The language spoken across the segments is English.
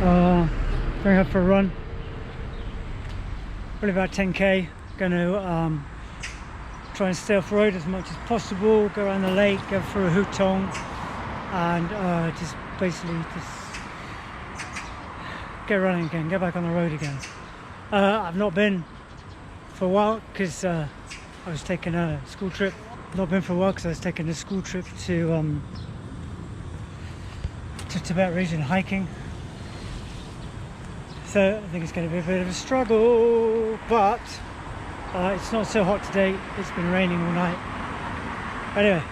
Going out for a run, probably about 10k. Going to try and stay off road as much as possible, go around the lake, go through a hutong, and just basically get running again, get back on the road again. I've not been for a while because I was taking a school trip. Not been for a while because I was taking a school trip to Tibet region hiking. So I think it's going to be a bit of a struggle, but it's not so hot today. It's been raining all night. Anyway,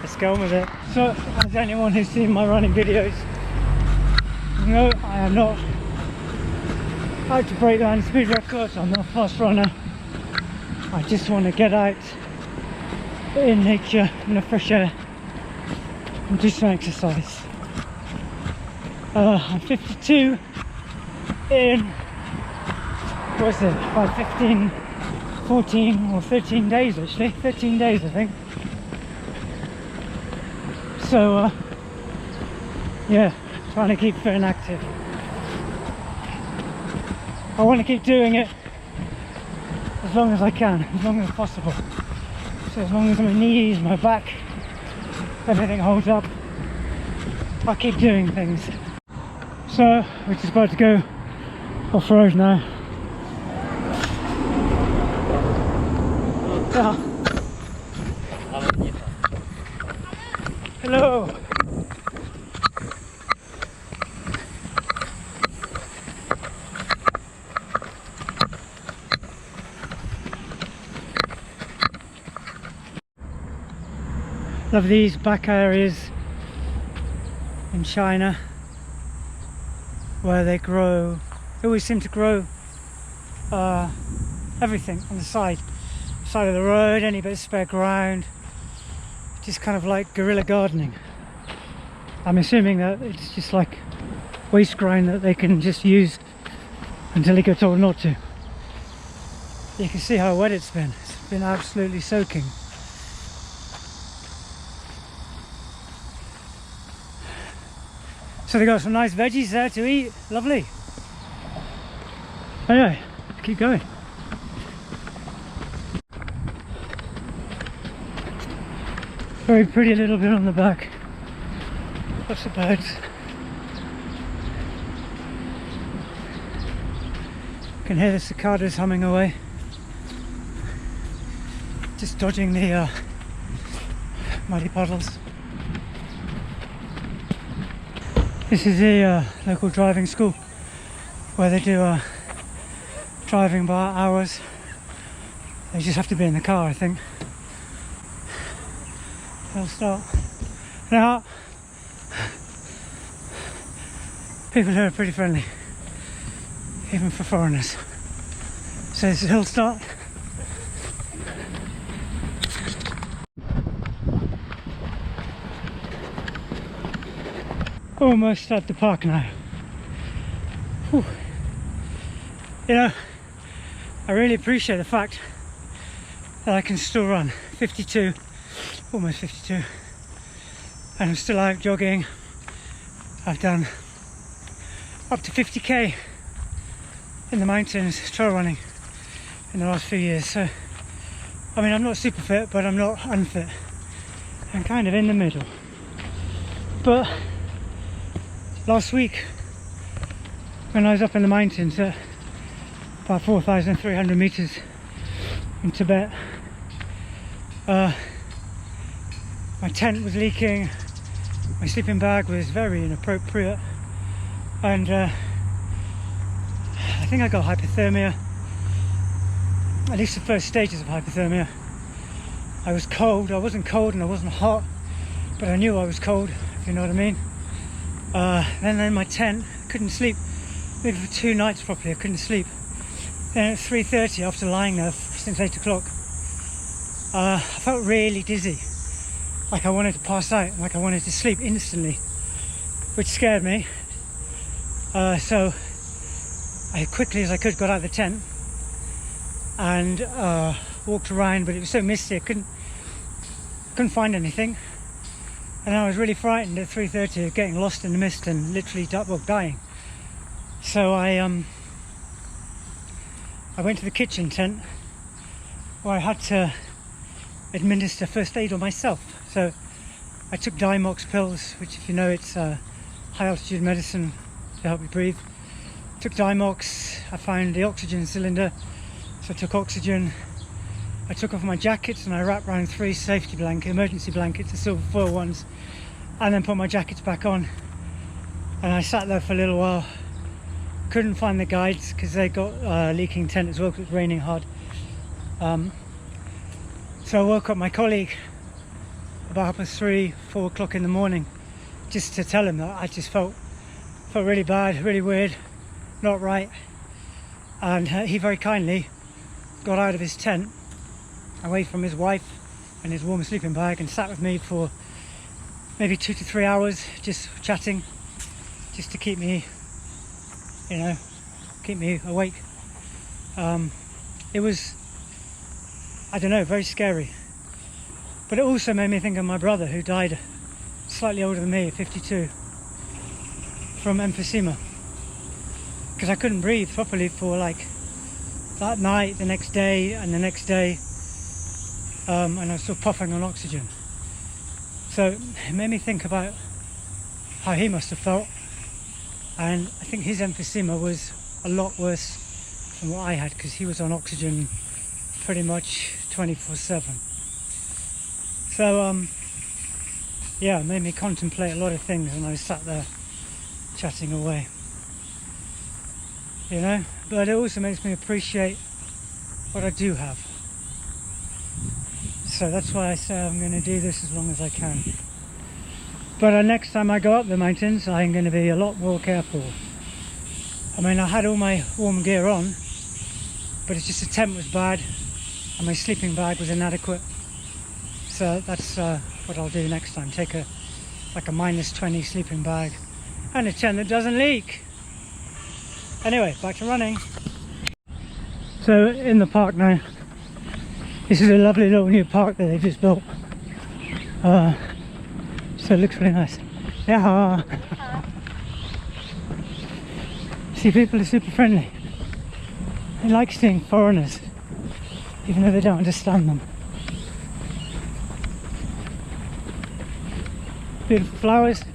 let's go on with it. So, as anyone who's seen my running videos, no, I am not out to break down speed records. I'm not a fast runner. I just want to get out in nature, in the fresh air, and do some exercise. I'm 52 in, what is it, about 15, 14 or 13 days actually, 13 days I think. So yeah, trying to keep fit and active. I want to keep doing it as long as I can, as long as possible. So as long as my knees, my back, everything holds up, I'll keep doing things. So we're just about to go off-road now. Yeah. Hello. Love these back areas in China where they always seem to grow everything on the side of the road, any bit of spare ground, just kind of like guerrilla gardening. I'm assuming that it's just like waste ground that they can just use until they get told not to. You can see how wet it's been absolutely soaking. So they got some nice veggies there to eat, lovely. Anyway, keep going. Very pretty little bit on the back. Lots of birds. Can hear the cicadas humming away. Just dodging the muddy puddles. This is the local driving school where they do driving by hours. They just have to be in the car, I think. They'll start. Now, people here are pretty friendly, even for foreigners. So this is a hill start. Almost at the park now. Whew. You know, I really appreciate the fact that I can still run 52, almost 52, and I'm still out jogging. I've done up to 50k in the mountains trail running in the last few years. So I mean, I'm not super fit, but I'm not unfit. I'm kind of in the middle. But last week, when I was up in the mountains at about 4,300 meters in Tibet, my tent was leaking, my sleeping bag was very inappropriate, and I think I got hypothermia, at least the first stages of hypothermia. I was cold. I wasn't cold and I wasn't hot, but I knew I was cold, if you know what I mean. Then in my tent, I couldn't sleep. Maybe for 2 nights properly, I couldn't sleep. Then at 3:30, after lying there since 8 o'clock, I felt really dizzy, like I wanted to pass out, like I wanted to sleep instantly, which scared me. So I quickly as I could got out of the tent and walked around, but it was so misty I couldn't find anything. and I was really frightened at 3:30 of getting lost in the mist and literally dying. So I went to the kitchen tent where I had to administer first aid on myself. So I took Dymox pills, which, if you know, it's high altitude medicine to help you breathe. Took Dymox. I found the oxygen cylinder, so I took oxygen. I took off my jackets and I wrapped around 3 safety blankets, emergency blankets, the silver foil ones, and then put my jackets back on. And I sat there for a little while. Couldn't find the guides because they got a leaking tent as well because it was raining hard. So I woke up my colleague about 3, 4 o'clock in the morning just to tell him that I just felt really bad, really weird, not right. And he very kindly got out of his tent, away from his wife and his warm sleeping bag, and sat with me for maybe 2 to 3 hours just chatting, just to keep me, you know, keep me awake. It was, I don't know, very scary. But it also made me think of my brother, who died slightly older than me, 52, from emphysema. Because I couldn't breathe properly for like that night, the next day, and the next day. And I was still puffing on oxygen. So it made me think about how he must have felt. And I think his emphysema was a lot worse than what I had, because he was on oxygen pretty much 24/7. So yeah, it made me contemplate a lot of things, and I was sat there chatting away, you know. But it also makes me appreciate what I do have. So that's why I say I'm going to do this as long as I can. But next time I go up the mountains, I'm going to be a lot more careful. I mean, I had all my warm gear on, but it's just the tent was bad and my sleeping bag was inadequate. So that's what I'll do next time. Take a -20 sleeping bag and a tent that doesn't leak. Anyway, back to running. So in the park now. This is a lovely little new park that they've just built. So it looks really nice. Yeah. See, people are super friendly. They like seeing foreigners, even though they don't understand them. Beautiful flowers.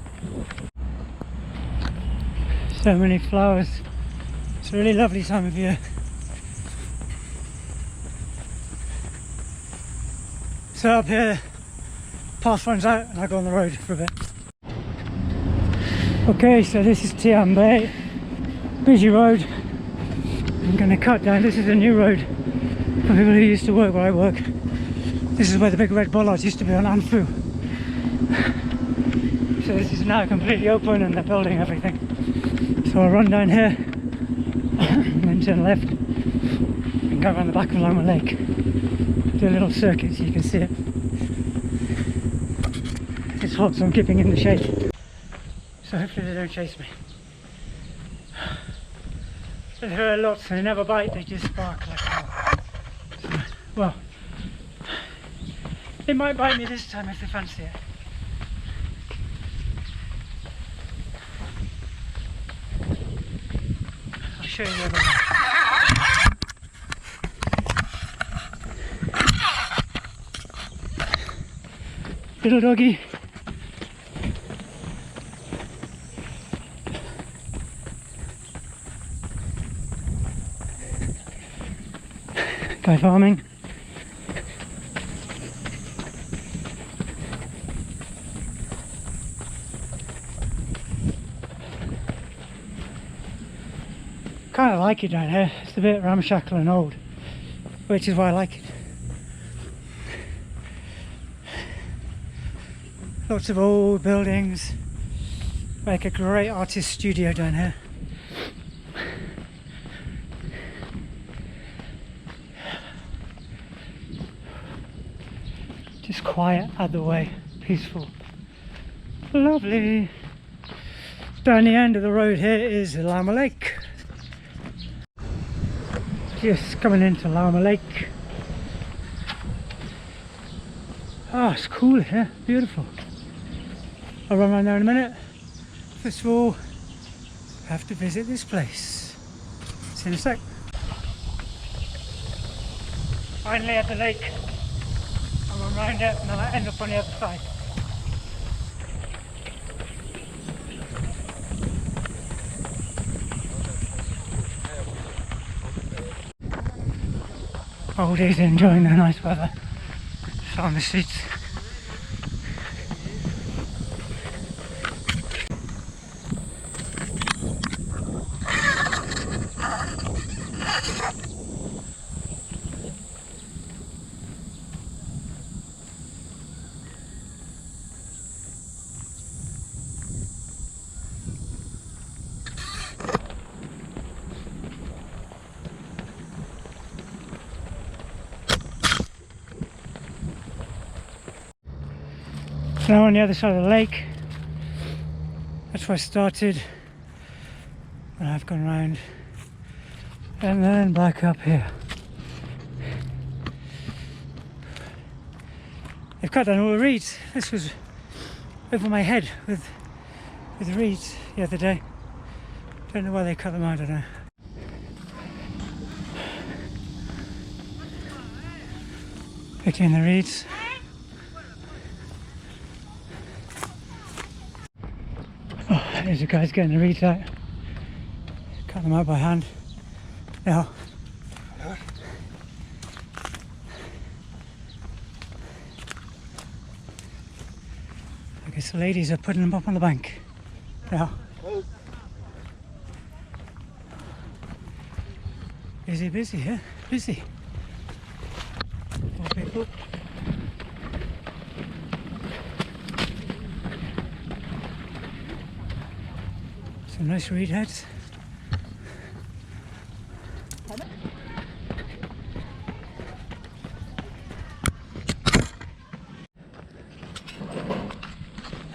So many flowers. It's a really lovely time of year. So up here, path runs out and I go on the road for a bit. Okay, so this is Tian Bay, busy road. I'm going to cut down. This is a new road for people who used to work where I work. This is where the big red bollards used to be on Anfu. So this is now completely open and they're building everything. So I'll run down here and then turn left and go around the back of Lama Lake. Do a little circuit so you can see it. It's hot, so I'm keeping in the shade. So hopefully they don't chase me. There are lots, they never bite, they just bark like hell. So, well, they might bite me this time if they fancy it. I'll show you the other one. Little doggy. Guy farming. Kind of like it down here. It's a bit ramshackle and old, which is why I like it. Lots of old buildings, like a great artist studio down here. Just quiet, out the way, peaceful, lovely. Down the end of the road here is Lama Lake. Just coming into Lama Lake. Oh, it's cool here, beautiful. I'll run around there in a minute. First of all, I have to visit this place. See you in a sec. Finally at the lake. I'll run around it and then I end up on the other side. Oldies enjoying the nice weather. Just on the seats. Now on the other side of the lake, that's where I started, and I've gone around and then back up here. They've cut down all the reeds. This was over my head with the reeds the other day. Don't know why they cut them out, I don't know. Picking the reeds. Oh, there's the guys getting the reeds out. Cut them out by hand. Now, I guess the ladies are putting them up on the bank. Now, busy here, busy. More people. Some nice reed heads.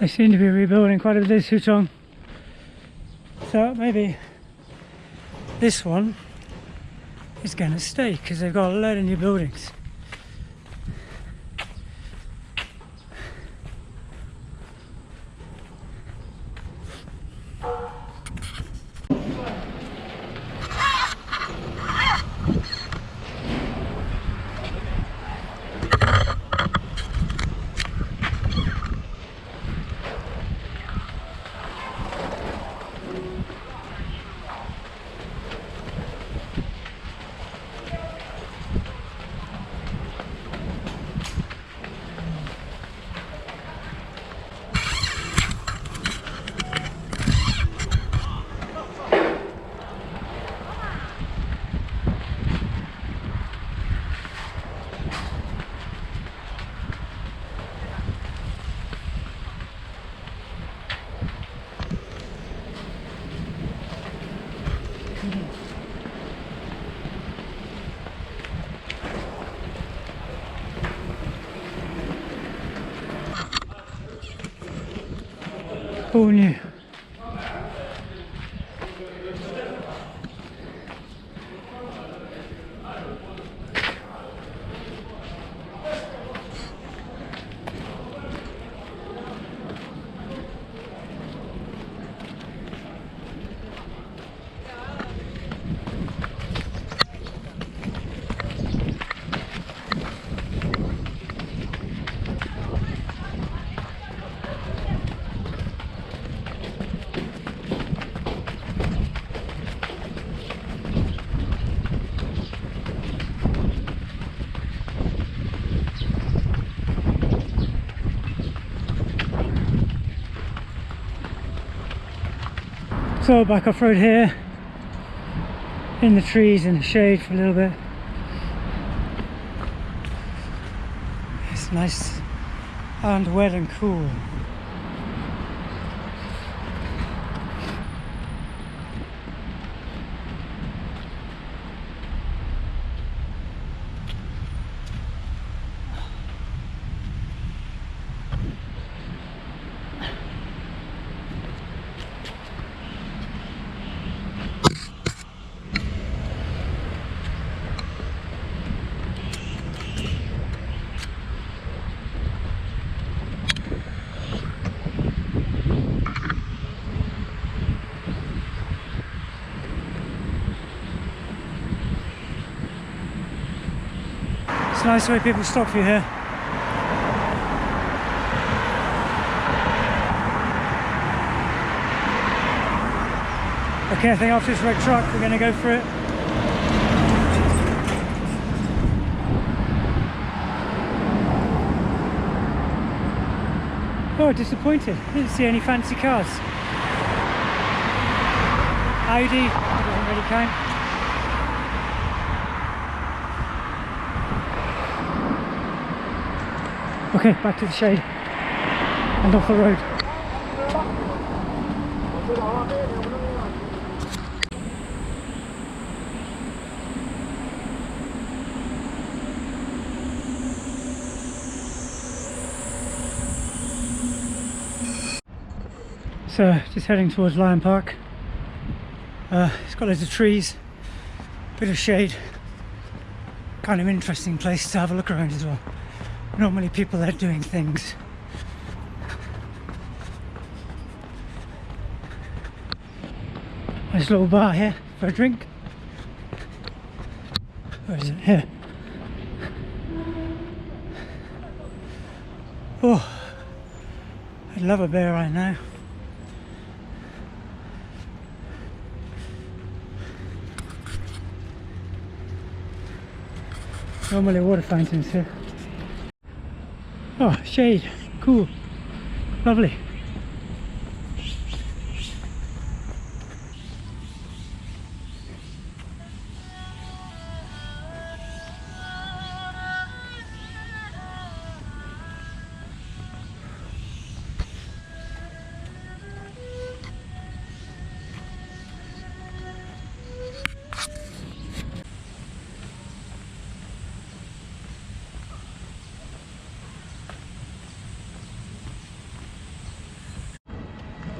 They seem to be rebuilding quite a bit of this Hutong. So maybe this one is going to stay because they've got a lot of new buildings. All new. So back off road here, in the trees in the shade for a little bit. It's nice and wet and cool. It's nice the way people stop for you here. Okay, I think after this red truck we're going to go for it. Oh, disappointed. Didn't see any fancy cars. Audi doesn't really count. Okay, back to the shade and off the road. So, just heading towards Lion Park. It's got loads of trees, bit of shade, kind of interesting place to have a look around as well. Normally people are doing things. Nice little bar here for a drink. Where is it? Here. Oh, I'd love a beer right now. Normally water fountains here. Oh, shade, cool, lovely.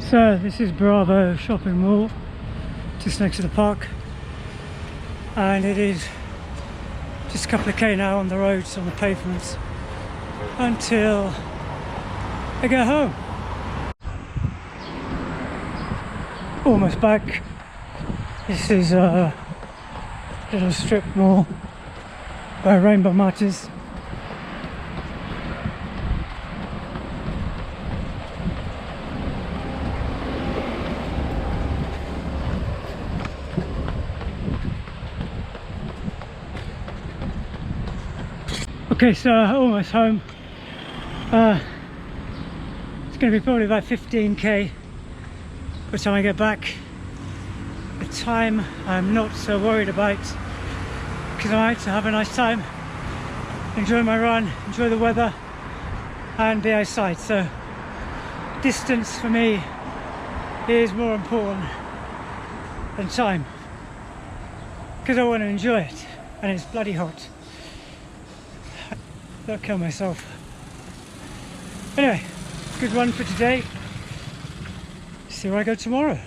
So this is Bravo shopping mall, just next to the park, and it is just a couple of K now on the roads, on the pavements, until I get home. Almost back. This is a little strip mall where Rainbow Martyrs. Okay, so almost home. It's going to be probably about 15k by the time I get back. The time I'm not so worried about, because I'm out to have a nice time, enjoy my run, enjoy the weather and be outside. So distance for me is more important than time, because I want to enjoy it, and it's bloody hot. I'll kill myself. Anyway, good run for today. See where I go tomorrow.